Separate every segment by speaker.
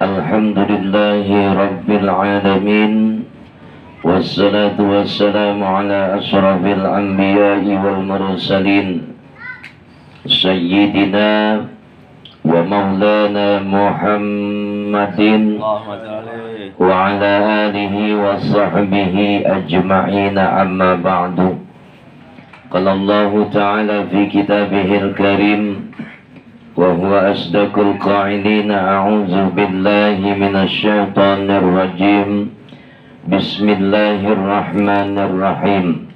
Speaker 1: Alhamdulillahi Rabbil Alamin. Wassalatu wassalamu ala ashrafil anbiya'i wal mursalin Sayyidina wa maulana Muhammadin wa ala alihi wa sahbihi ajma'ina amma ba'du. Qala Allah ta'ala fi kitabihil karim wa huwa asdaqul qa'ilina a'udzu billahi minasy syaithanir rajim. Bismillahirrahmanirrahim.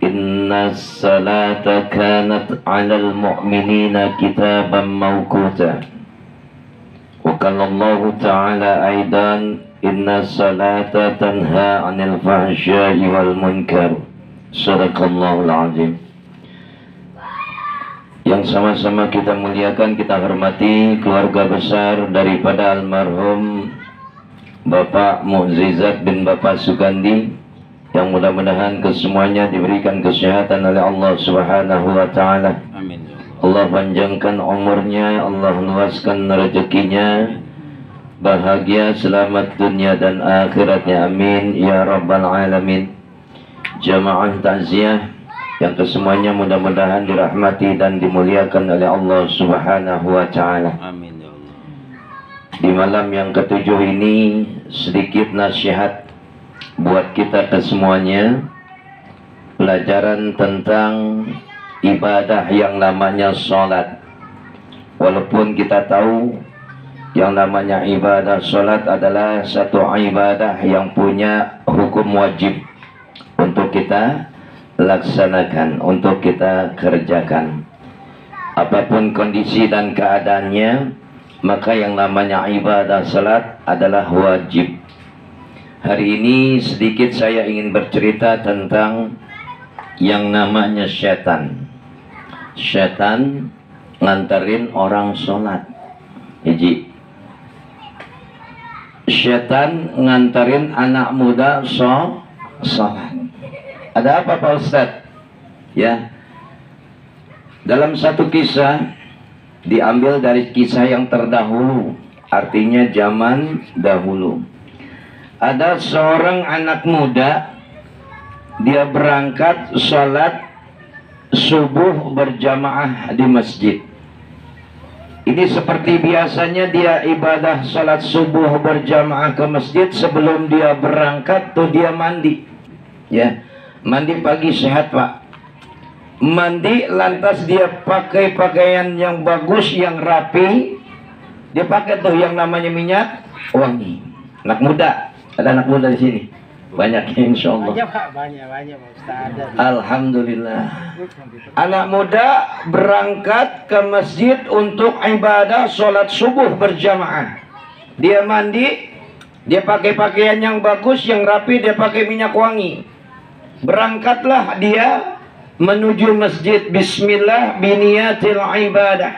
Speaker 1: Inna salata kanat 'alal mu'minina kitaban mawquta. Wa qala Allah ta'ala aidan inna salata tanha 'anil fahsya'i wal munkar. Shadaqallahul 'azim. Yang sama-sama kita muliakan, kita hormati keluarga besar daripada almarhum Bapak Mu'zizat bin Bapak Sugandi, yang mudah-mudahan kesemuanya diberikan kesehatan oleh Allah Subhanahu wa Ta'ala.
Speaker 2: Amin.
Speaker 1: Allah panjangkan umurnya, Allah luaskan rezekinya, bahagia selamat dunia dan akhiratnya, amin ya rabbal alamin. Jamaah takziah yang kesemuanya mudah-mudahan dirahmati dan dimuliakan oleh Allah Subhanahu wa Ta'ala.
Speaker 2: Amin ya Allah.
Speaker 1: Di malam yang ketujuh ini sedikit nasihat buat kita kesemuanya, pelajaran tentang ibadah yang namanya sholat. Walaupun kita tahu yang namanya ibadah sholat adalah satu ibadah yang punya hukum wajib untuk kita laksanakan, untuk kita kerjakan. Apapun kondisi dan keadaannya, maka yang namanya ibadah salat adalah wajib. Hari ini sedikit saya ingin bercerita tentang yang namanya setan. Setan nganterin orang sholat. Hiji, setan nganterin anak muda sholat. Ada apa Pak Ustadz? Ya, dalam satu kisah diambil dari kisah yang terdahulu, artinya zaman dahulu. Ada seorang anak muda, dia berangkat sholat subuh berjamaah di masjid. Ini seperti biasanya dia ibadah sholat subuh berjamaah ke masjid. Sebelum dia berangkat tuh dia mandi. Ya, mandi pagi sehat Pak. Mandi, lantas dia pakai pakaian yang bagus, yang rapi. Dia pakai tuh yang namanya minyak wangi. Anak muda, ada anak muda di sini banyak, insya Allah.
Speaker 3: Banyak Pak Ustaz.
Speaker 1: Alhamdulillah. Anak muda berangkat ke masjid untuk ibadah sholat subuh berjamaah. Dia mandi, dia pakai pakaian yang bagus, yang rapi, dia pakai minyak wangi. Berangkatlah dia menuju masjid. Bismillah biniyatil ibadah.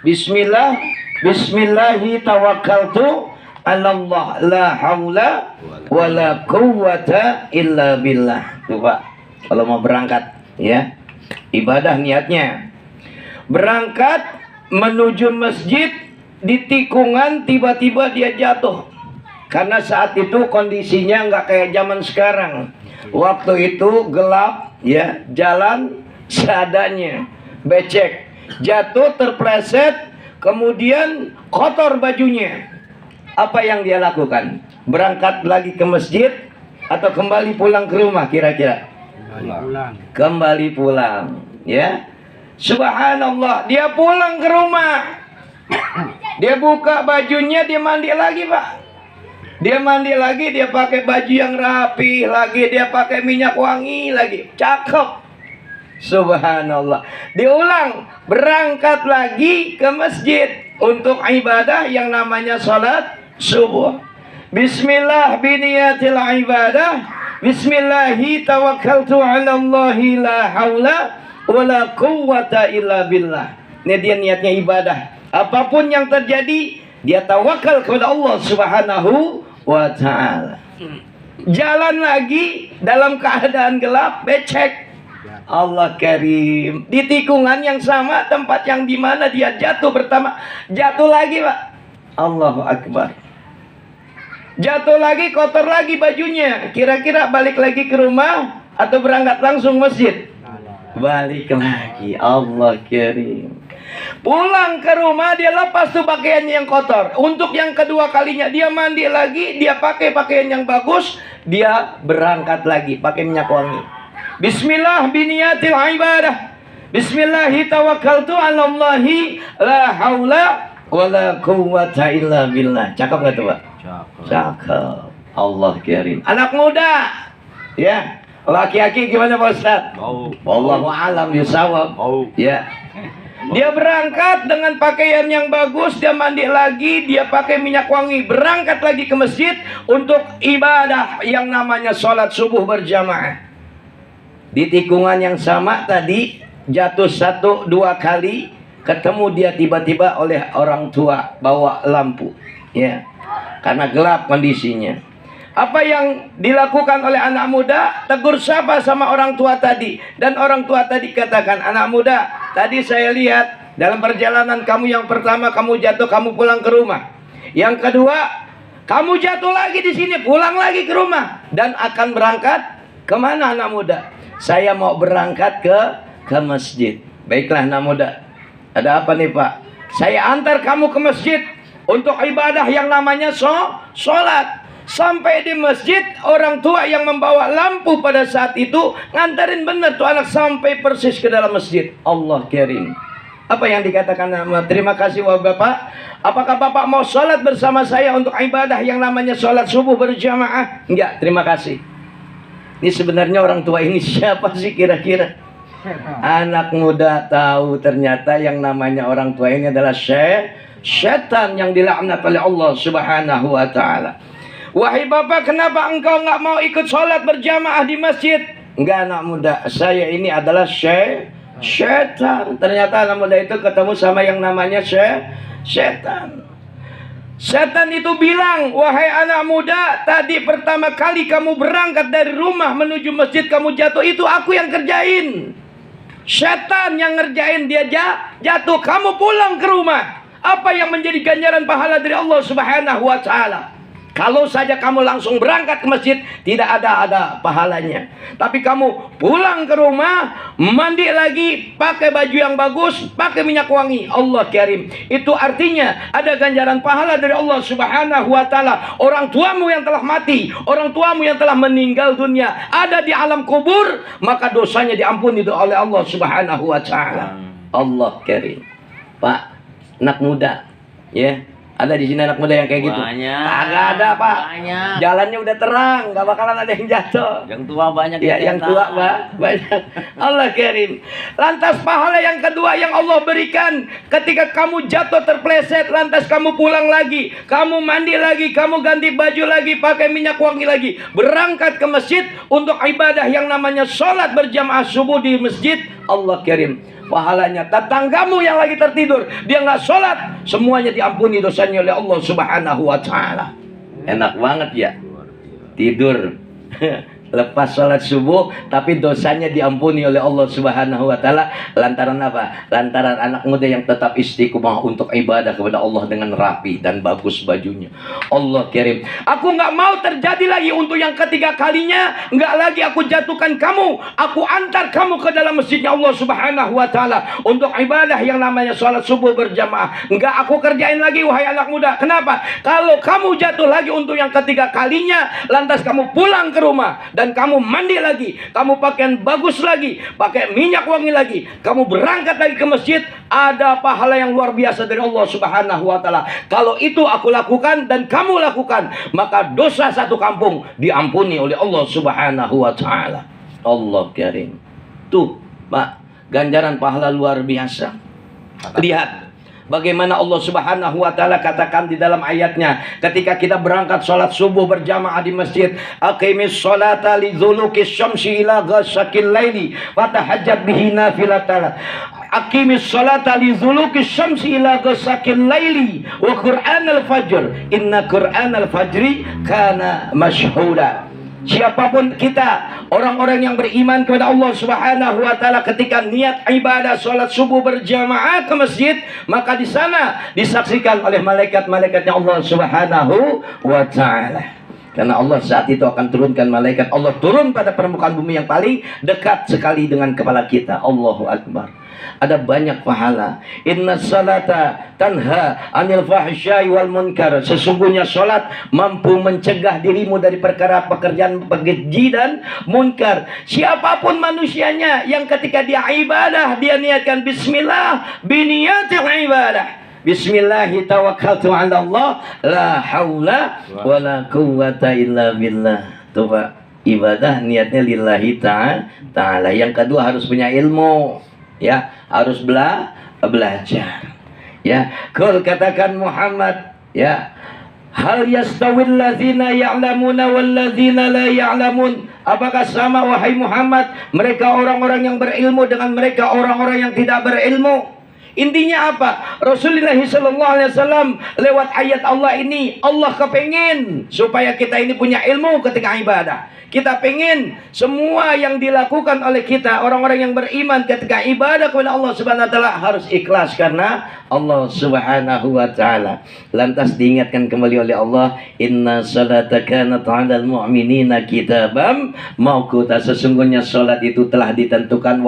Speaker 1: Bismillah, bismillahi tawakkaltu ala Allah, la haula wala quwwata illa billah. Tuh Pak, kalau mau berangkat ya, ibadah niatnya. Berangkat menuju masjid, di tikungan tiba-tiba dia jatuh. Karena saat itu kondisinya nggak kayak zaman sekarang. Waktu itu gelap ya, jalan seadanya, becek, jatuh terpleset, kemudian kotor bajunya. Apa yang dia lakukan? Berangkat lagi ke masjid atau kembali pulang ke rumah kira-kira? Kembali pulang ya. Subhanallah, dia pulang ke rumah. Dia buka bajunya, dia mandi lagi Pak. Dia mandi lagi, dia pakai baju yang rapi lagi, dia pakai minyak wangi lagi, cakep. Subhanallah. Diulang, berangkat lagi ke masjid untuk ibadah yang namanya sholat subuh. Bismillah biniyatil ibadah. Bismillahi tawakkaltu ala Allahi la haula wala quwwata illa billah. Ini dia niatnya ibadah. Apapun yang terjadi, dia tawakal kepada Allah Subhanahu wa Ta'ala. Jalan lagi dalam keadaan gelap, becek. Allah karim. Di tikungan yang sama, tempat yang dimana dia jatuh pertama, jatuh lagi Pak. Allahu Akbar. Jatuh lagi, kotor lagi bajunya. Kira-kira balik lagi ke rumah atau berangkat langsung masjid? Balik lagi. Allah kirim. Pulang ke rumah dia lepas tuh pakaiannya yang kotor. Untuk yang kedua kalinya dia mandi lagi, dia pakai pakaian yang bagus, dia berangkat lagi pakai minyak wangi. Bismillah biniyatil ibadah. Bismillahi tawakkaltu 'alallahi la haula wala quwwata illa billah. Cakep gak tuh, Pak? Cakep. Allah kirim. Anak muda, ya. Laki-laki gimana Pak Ustaz? Wallahu a'lam bishawab. Ya. Dia berangkat dengan pakaian yang bagus, dia mandi lagi, dia pakai minyak wangi, berangkat lagi ke masjid untuk ibadah yang namanya sholat subuh berjamaah. Di tikungan yang sama tadi, jatuh 1-2 kali, ketemu dia tiba-tiba oleh orang tua bawa lampu, ya, karena gelap kondisinya. Apa yang dilakukan oleh anak muda? Tegur sapa sama orang tua tadi. Dan orang tua tadi katakan, anak muda, tadi saya lihat dalam perjalanan kamu yang pertama kamu jatuh, kamu pulang ke rumah. Yang kedua, kamu jatuh lagi di sini, pulang lagi ke rumah. Dan akan berangkat kemana anak muda? Saya mau berangkat ke masjid. Baiklah anak muda. Ada apa nih Pak? Saya antar kamu ke masjid untuk ibadah yang namanya sholat. Sampai di masjid, orang tua yang membawa lampu pada saat itu nganterin benar tuh anak sampai persis ke dalam masjid. Allah kirim. Apa yang dikatakan nama? Terima kasih wahai Bapak. Apakah Bapak mau sholat bersama saya untuk ibadah yang namanya sholat subuh berjamaah? Enggak, terima kasih. Ini sebenarnya orang tua ini siapa sih kira-kira? Anak muda tahu ternyata yang namanya orang tua ini adalah syaitan yang dilaknat oleh Allah Subhanahu wa ta'ala. Wahai Bapak, kenapa engkau nggak mau ikut sholat berjamaah di masjid? Enggak anak muda, saya ini adalah syaitan. Ternyata anak muda itu ketemu sama yang namanya syaitan. Setan itu bilang, wahai anak muda, tadi pertama kali kamu berangkat dari rumah menuju masjid, kamu jatuh, itu aku yang kerjain. Setan yang ngerjain, dia jatuh, kamu pulang ke rumah. Apa yang menjadi ganjaran pahala dari Allah Subhanahu wa ta'ala? Kalau saja kamu langsung berangkat ke masjid, tidak ada pahalanya. Tapi kamu pulang ke rumah, mandi lagi, pakai baju yang bagus, pakai minyak wangi. Allah kirim. Itu artinya ada ganjaran pahala dari Allah Subhanahu wa ta'ala. Orang tuamu yang telah mati, orang tuamu yang telah meninggal dunia, ada di alam kubur, maka dosanya diampuni oleh Allah Subhanahu wa ta'ala. Allah kirim. Pak, anak muda, ya. Ada di sini anak muda yang kayak gitu?
Speaker 3: Banyak.
Speaker 1: Agak ada Pak.
Speaker 3: Banyak.
Speaker 1: Jalannya udah terang, nggak bakalan ada yang jatuh.
Speaker 3: Yang tua banyak.
Speaker 1: Ya, yang tua Pak, banyak. Allah kirim. Lantas pahala yang kedua yang Allah berikan, ketika kamu jatuh terpleset, lantas kamu pulang lagi, kamu mandi lagi, kamu ganti baju lagi, pakai minyak wangi lagi, berangkat ke masjid untuk ibadah yang namanya sholat berjamaah subuh di masjid. Allah kirim. Pahalanya tetanggamu yang lagi tertidur, dia nggak sholat, semuanya diampuni dosanya oleh Allah Subhanahu wa ta'ala. Enak banget ya, tidur lepas sholat subuh, tapi dosanya diampuni oleh Allah Subhanahu wa ta'ala. Lantaran apa? Lantaran anak muda yang tetap istiqomah untuk ibadah kepada Allah dengan rapi dan bagus bajunya. Allah kirim. Aku nggak mau terjadi lagi untuk yang ketiga kalinya. Nggak lagi aku jatuhkan kamu, aku antar kamu ke dalam masjidnya Allah Subhanahu wa ta'ala untuk ibadah yang namanya sholat subuh berjamaah. Nggak aku kerjain lagi wahai anak muda. Kenapa? Kalau kamu jatuh lagi untuk yang ketiga kalinya, lantas kamu pulang ke rumah dan kamu mandi lagi, kamu pakaian bagus lagi, pakai minyak wangi lagi, kamu berangkat lagi ke masjid, ada pahala yang luar biasa dari Allah Subhanahu wa ta'ala. Kalau itu aku lakukan dan kamu lakukan, maka dosa satu kampung diampuni oleh Allah Subhanahu wa ta'ala. Allah kirim. Tuh Pak, ganjaran pahala luar biasa. Lihat bagaimana Allah Subhanahu wa ta'ala katakan di dalam ayatnya, ketika kita berangkat sholat subuh berjamaah di masjid, aqimis sholata lidzuluqis syamsi ila ghasaqil laili wa tahajjat bihi nafilatan. Aqimis sholata lidzuluqis syamsi ila ghasaqil laili wa qur'anal fajr inna qur'anal fajri kana mashhuda. Siapapun kita, orang-orang yang beriman kepada Allah Subhanahu wa taala, ketika niat ibadah salat subuh berjamaah ke masjid, maka di sana disaksikan oleh malaikat-malaikatnya Allah Subhanahu wa taala. Karena Allah saat itu akan turunkan malaikat. Allah turun pada permukaan bumi yang paling dekat sekali dengan kepala kita. Allahu Akbar. Ada banyak pahala. Inna salata tanha anil fahsyai wal munkar. Sesungguhnya salat mampu mencegah dirimu dari perkara pekerjaan keji dan munkar. Siapapun manusianya yang ketika dia ibadah, dia niatkan bismillah biniyatil ibadah. Bismillahi tawakkaltu ala Allah, la haula wala quwwata illa billah. Tuh Pak, ibadah niatnya lillahi ta'ala. Yang kedua harus punya ilmu, ya, harus belajar. Ya, kul katakan Muhammad, ya, hal yastawil ladzina ya'lamuna wal ladzina la ya'lamun. Apakah sama wahai Muhammad mereka orang-orang yang berilmu dengan mereka orang-orang yang tidak berilmu? Intinya apa? Rasulullah SAW lewat ayat Allah ini, Allah kepengen supaya kita ini punya ilmu ketika ibadah. Kita pengen semua yang dilakukan oleh kita, orang-orang yang beriman ketika ibadah kepada Allah Subhanahu wa taala, harus ikhlas karena Allah Subhanahu wa taala. Lantas diingatkan kembali oleh Allah, inna salata kanat 'alal mu'minina kitabam mauquta. Sesungguhnya salat itu telah ditentukan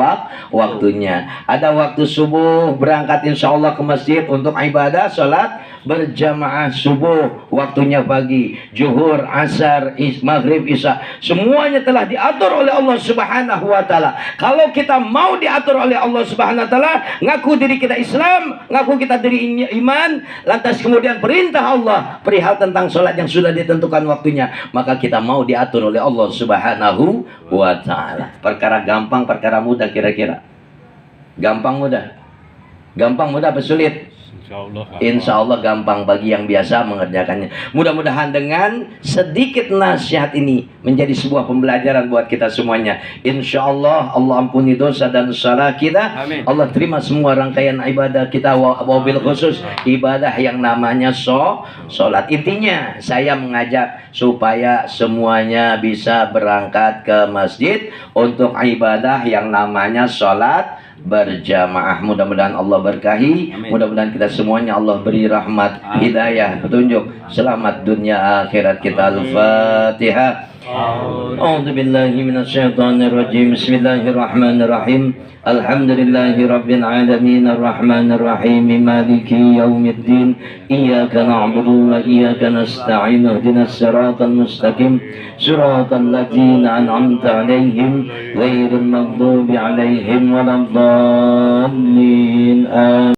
Speaker 1: waktunya. Ada waktu subuh, berangkat insyaallah ke masjid untuk ibadah salat berjamaah subuh, waktunya pagi, zuhur, asar, maghrib, isya, semuanya telah diatur oleh Allah Subhanahu wa taala. Kalau kita mau diatur oleh Allah Subhanahu wa taala, ngaku diri kita Islam, ngaku kita diri iman, lantas kemudian perintah Allah perihal tentang sholat yang sudah ditentukan waktunya, maka kita mau diatur oleh Allah Subhanahu wa taala. Perkara gampang, perkara mudah kira-kira? Gampang mudah? Gampang mudah apa sulit? Insya Allah gampang bagi yang biasa mengerjakannya. Mudah-mudahan dengan sedikit nasihat ini menjadi sebuah pembelajaran buat kita semuanya. Insya Allah Allah ampuni dosa dan salah kita. Amin. Allah terima semua rangkaian ibadah kita, wabil khusus ibadah yang namanya sholat. Intinya saya mengajak supaya semuanya bisa berangkat ke masjid untuk ibadah yang namanya sholat berjamaah. Mudah-mudahan Allah berkahi. Mudah-mudahan kita semuanya Allah beri rahmat, hidayah, petunjuk, selamat dunia akhirat kita. Al-Fatihah. A'udzu billahi minasyaitonir rajim. Bismillahirrahmanirrahim. Alhamdulillahi rabbil alamin arrahmanir rahim maliki yaumiddin. Iyyaka na'budu wa iyyaka nasta'in. Ihdinas siratal mustaqim. Siratal ladzina an'amta 'alaihim ghairil maghdubi 'alaihim waladdallin.